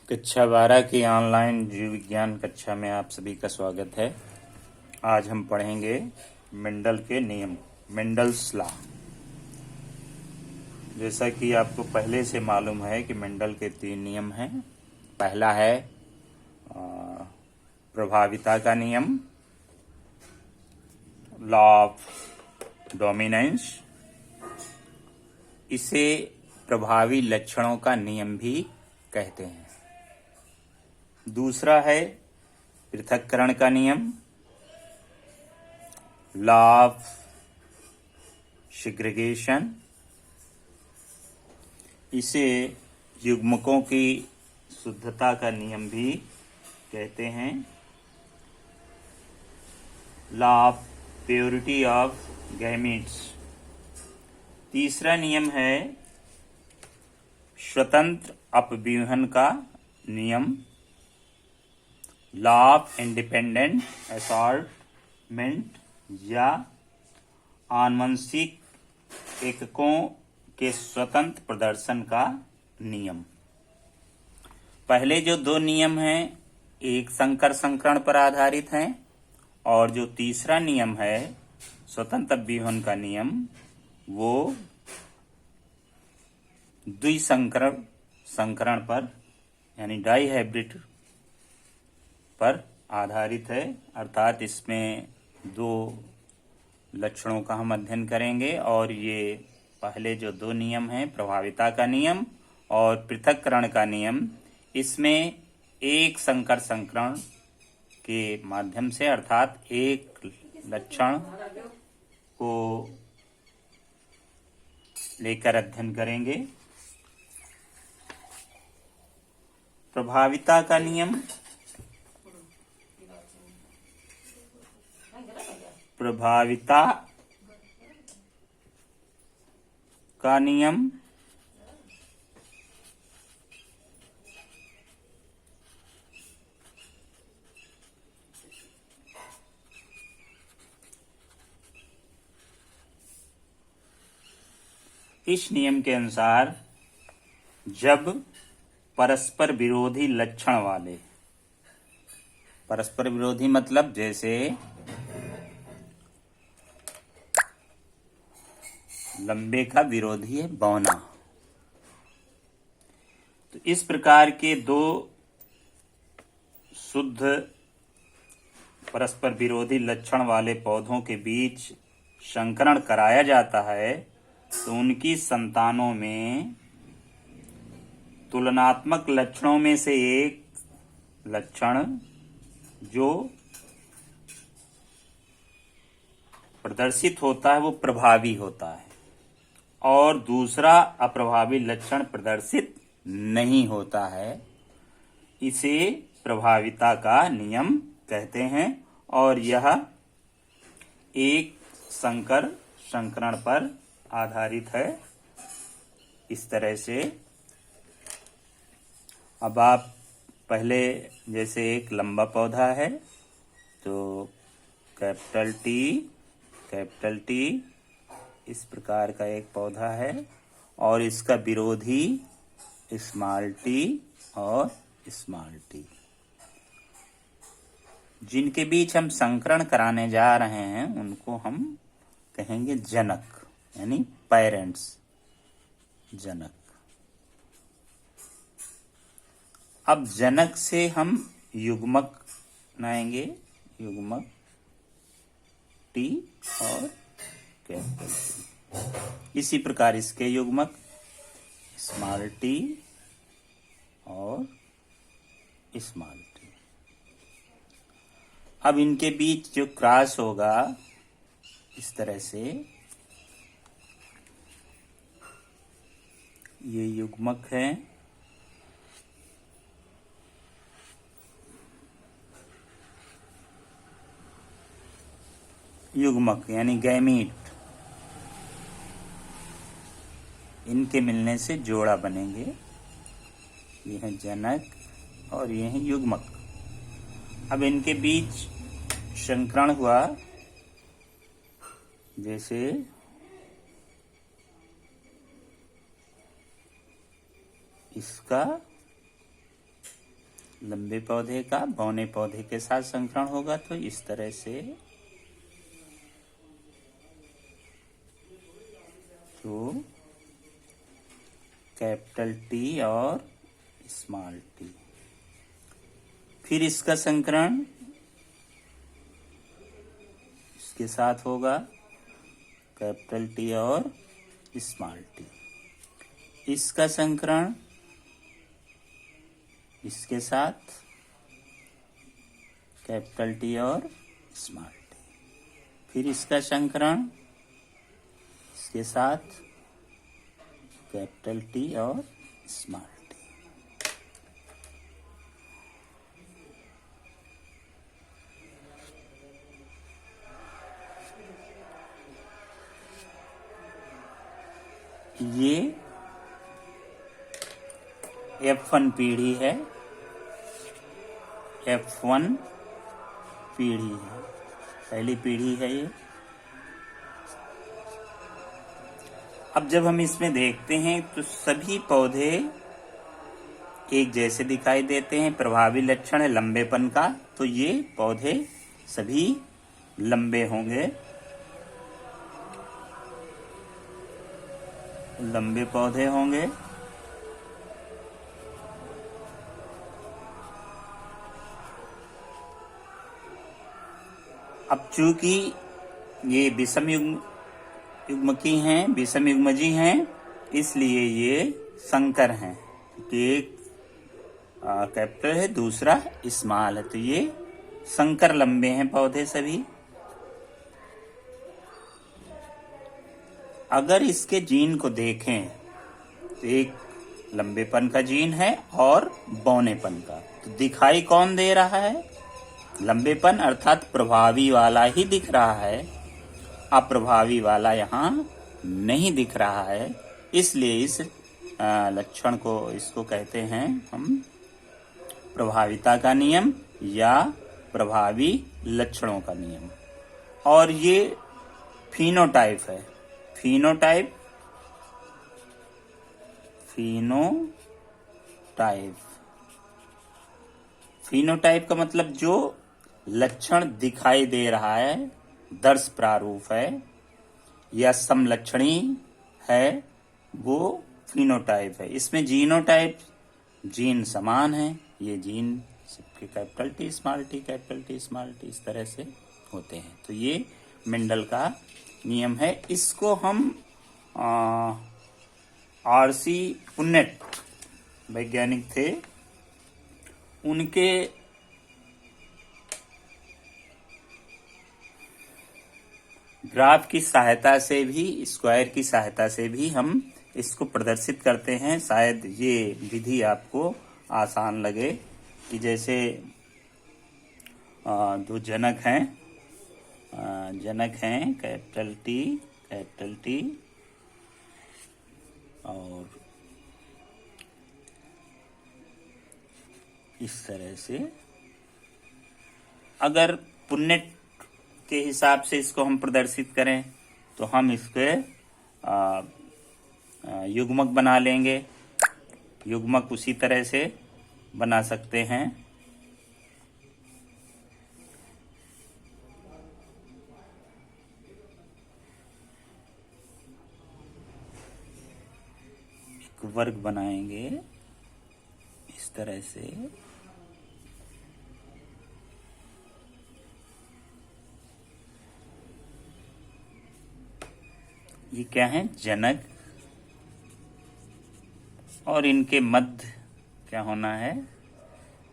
कक्षा 12 की ऑनलाइन जीव विज्ञान कक्षा में आप सभी का स्वागत है। आज हम पढ़ेंगे मेंडल के नियम, मेंडल्स लॉ। जैसा कि आपको पहले से मालूम है कि मेंडल के 3 नियम हैं। पहला है प्रभाविता का नियम, लॉ ऑफ डोमिनेंस। इसे प्रभावी लक्षणों का नियम भी कहते हैं। दूसरा है पृथक्करण का नियम, लॉ ऑफ सेग्रीगेशन। इसे युग्मकों की शुद्धता का नियम भी कहते हैं। Law of purity of gametes. तीसरा नियम है स्वतंत्र अपव्यूहन का नियम, लॉ ऑफ इंडिपेंडेंट असॉर्टमेंट या आनुवंशिक एककों के स्वतंत्र प्रदर्शन का नियम। पहले जो 2 नियम हैं एक संकर संकरण पर आधारित हैं, और जो तीसरा नियम है स्वतंत्र अपव्यूहन का नियम, वो द्विसंकरण पर यानी डाइहाइब्रिड पर आधारित है। अर्थात इसमें 2 लक्षणों का हम अध्ययन करेंगे, और ये पहले जो 2 नियम हैं प्रभाविता का नियम और पृथक्करण का नियम, इसमें एक संकर संकरण के माध्यम से अर्थात एक लक्षण को लेकर अध्ययन करेंगे। प्रभाविता का नियम, प्रभाविता का नियम इस नियम के अनुसार जब परस्पर विरोधी लक्षण वाले, परस्पर विरोधी मतलब जैसे लंबे का विरोधी है बौना, तो इस प्रकार के 2 शुद्ध परस्पर विरोधी लक्षण वाले पौधों के बीच संकरण कराया जाता है, तो उनकी संतानों में तुलनात्मक लक्षणों में से एक लक्षण जो प्रदर्शित होता है वो प्रभावी होता है, और दूसरा अप्रभावी लक्षण प्रदर्शित नहीं होता है। इसे प्रभाविता का नियम कहते हैं, और यह एक संकर संकरण पर आधारित है। इस तरह से अब आप पहले जैसे एक लंबा पौधा है तो कैपिटल टी इस प्रकार का एक पौधा है, और इसका विरोधी स्मॉल टी और स्मॉल टी, जिनके बीच हम संकरण कराने जा रहे हैं उनको हम कहेंगे जनक, यानी पेरेंट्स, जनक। अब जनक से हम युग्मक बनाएंगे, युग्मक टी और कैपिटल टी। इसी प्रकार इसके युग्मक स्मॉल टी और स्मॉल टी। अब इनके बीच जो क्रॉस होगा इस तरह से, ये युग्मक है, युग्मक यानी गैमीट, इनके मिलने से जोड़ा बनेंगे। ये है जनक और ये है युग्मक। अब इनके बीच संकरण हुआ, जैसे इसका लंबे पौधे का बौने पौधे के साथ संकरण होगा तो इस तरह से, तो कैपिटल टी और स्मॉल टी। फिर इसका संकरण इसके साथ होगा कैपिटल टी और स्मॉल टी। इसका संकरण इसके साथ कैपिटल टी और स्मॉल टी। फिर इसका संकरण इसके साथ कैपिटल टी और स्मॉल टी। ये F1 पीढ़ी है, F1 पीढ़ी है, पहली पीढ़ी है ये। अब जब हम इसमें देखते हैं तो सभी पौधे एक जैसे दिखाई देते हैं। प्रभावी लक्षण है लंबेपन का, तो ये पौधे सभी लंबे होंगे, लंबे पौधे होंगे। अब चूंकि ये विषम युग्मकी हैं, विषम युग्मजी हैं, इसलिए ये संकर हैं। एक कैपिटल है, दूसरा स्मॉल है, तो ये संकर लंबे हैं पौधे सभी। अगर इसके जीन को देखें तो एक लंबेपन का जीन है और बौनेपन का, तो दिखाई कौन दे रहा है? लंबेपन अर्थात प्रभावी वाला ही दिख रहा है, अप्रभावी वाला यहाँ नहीं दिख रहा है। इसलिए इस लक्षण को, इसको कहते हैं हम प्रभाविता का नियम या प्रभावी लक्षणों का नियम। और ये फिनोटाइप है, फिनोटाइप, फिनोटाइप, फिनोटाइप का मतलब जो लक्षण दिखाई दे रहा है, दर्श प्रारूप है या समलक्षणी है, वो फिनोटाइप है। इसमें जीनोटाइप, जीन समान है, ये जीन सबके capital T small T, capital T small T इस तरह से होते हैं। तो ये मेंडल का नियम है। इसको हम आरसी पुन्नेट वैज्ञानिक थे, उनके ग्राफ की सहायता से भी, स्क्वायर की सहायता से भी हम इसको प्रदर्शित करते हैं। शायद ये विधि आपको आसान लगे कि जैसे दो जनक हैं, कैपिटल टी और इस तरह से। अगर पुन्नेट के हिसाब से इसको हम प्रदर्शित करें तो हम इसके युग्मक बना लेंगे। युग्मक उसी तरह से बना सकते हैं। एक वर्ग बनाएंगे इस तरह से। ये क्या है? जनक, और इनके मध्य क्या होना है?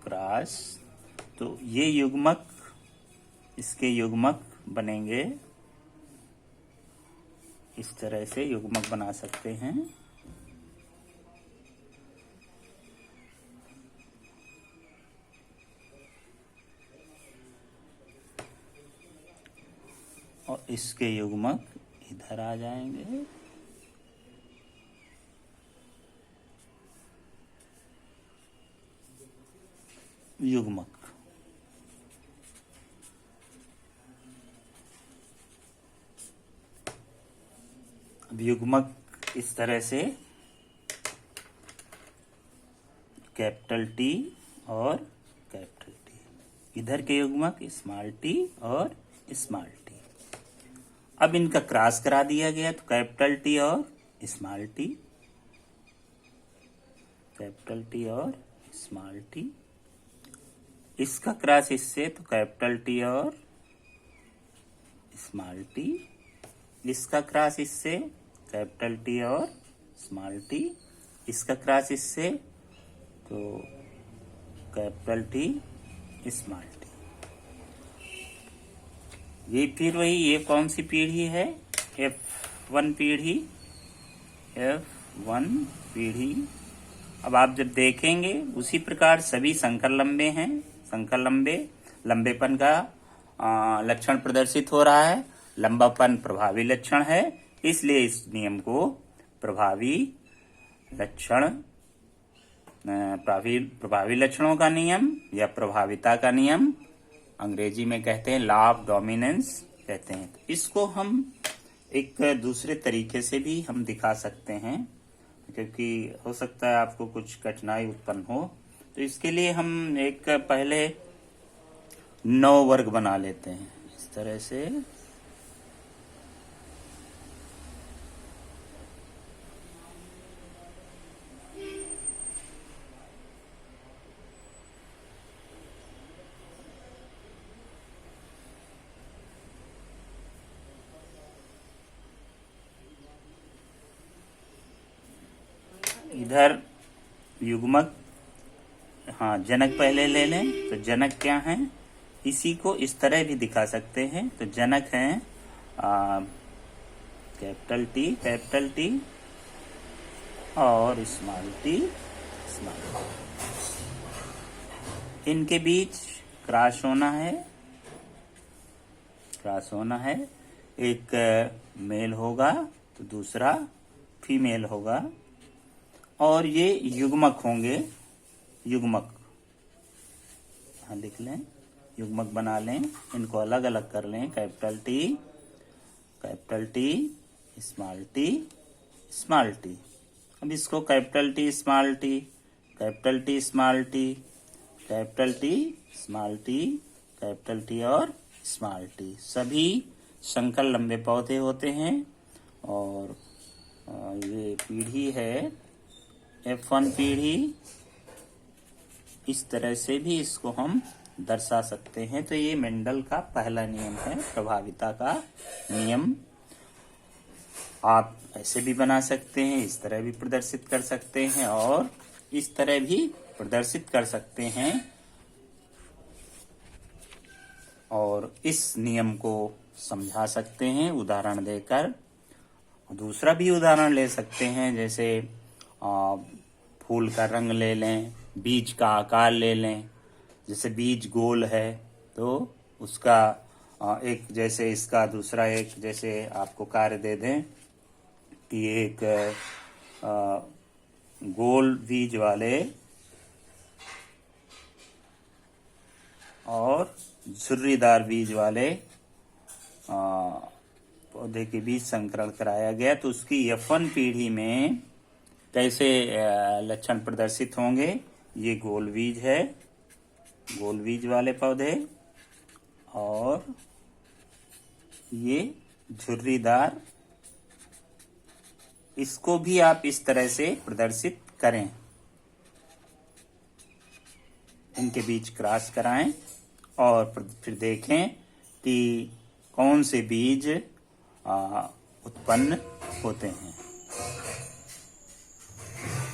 क्रॉस। तो ये युग्मक, इसके युग्मक बनेंगे इस तरह से, युग्मक बना सकते हैं। और इसके युग्मक इधर आ जाएंगे। युग्मक, अब युग्मक इस तरह से कैपिटल टी और कैपिटल टी। इधर के युग्मक स्मॉल टी और स्मॉल टी। अब इनका क्रॉस करा दिया गया तो कैपिटल टी और स्मॉल टी, कैपिटल टी और स्मॉल टी। इसका क्रॉस इससे तो कैपिटल टी और स्मॉल टी। इसका क्रॉस इससे कैपिटल टी और स्मॉल टी। इसका क्रॉस इससे तो कैपिटल टी स्मॉल टी। ये फिर वही, ये कौन सी पीढ़ी है? F1 पीढ़ी, F1 पीढ़ी। अब आप जब देखेंगे उसी प्रकार सभी संकर लंबे हैं। संकर लंबे, लंबेपन का लक्षण प्रदर्शित हो रहा है। लंबापन प्रभावी लक्षण है, इसलिए इस नियम को प्रभावी लक्षण, प्रभावी लक्षणों का नियम या प्रभाविता का नियम अंग्रेजी में कहते हैं, लॉ ऑफ डोमिनेंस कहते हैं। तो इसको हम एक दूसरे तरीके से भी हम दिखा सकते हैं, क्योंकि हो सकता है आपको कुछ कठिनाई उत्पन्न हो। तो इसके लिए हम एक पहले 9 वर्ग बना लेते हैं इस तरह से। इधर युग्मक, हाँ जनक पहले ले लें। तो जनक क्या है? इसी को इस तरह भी दिखा सकते हैं। तो जनक है कैपिटल टी और स्मॉल टी, स्मॉल टी। इनके बीच क्रॉस होना है, क्रॉस होना है। एक मेल होगा तो दूसरा फीमेल होगा, और ये युग्मक होंगे। युग्मक हाँ लिख लें, युग्मक बना लें, इनको अलग अलग कर लें। Capital T small T, small T. अब इसको capital T small T, capital T small T, capital T small T, capital T और स्मॉल टी। सभी संकर लंबे पौधे होते हैं। और ये पीढ़ी है F1 पीढ़ी। इस तरह से भी इसको हम दर्शा सकते हैं। तो ये मेंडल का पहला नियम है, प्रभाविता का नियम। आप ऐसे भी बना सकते हैं, इस तरह भी प्रदर्शित कर सकते हैं, और इस तरह भी प्रदर्शित कर सकते हैं। और इस नियम को समझा सकते हैं उदाहरण देकर। दूसरा भी उदाहरण ले सकते हैं, जैसे फूल का रंग ले लें, बीज का आकार ले लें। जैसे बीज गोल है तो उसका एक, जैसे इसका दूसरा एक, जैसे आपको कार्य दे दें कि एक गोल बीज वाले और झुर्रीदार बीज वाले पौधे के बीच संकरण कराया गया। तो उसकी F1 पीढ़ी में कैसे लक्षण प्रदर्शित होंगे? ये गोल बीज है, गोल बीज वाले पौधे, और ये झुर्रीदार। इसको भी आप इस तरह से प्रदर्शित करें, इनके बीच क्रॉस कराएं और फिर देखें कि कौन से बीज उत्पन्न होते हैं।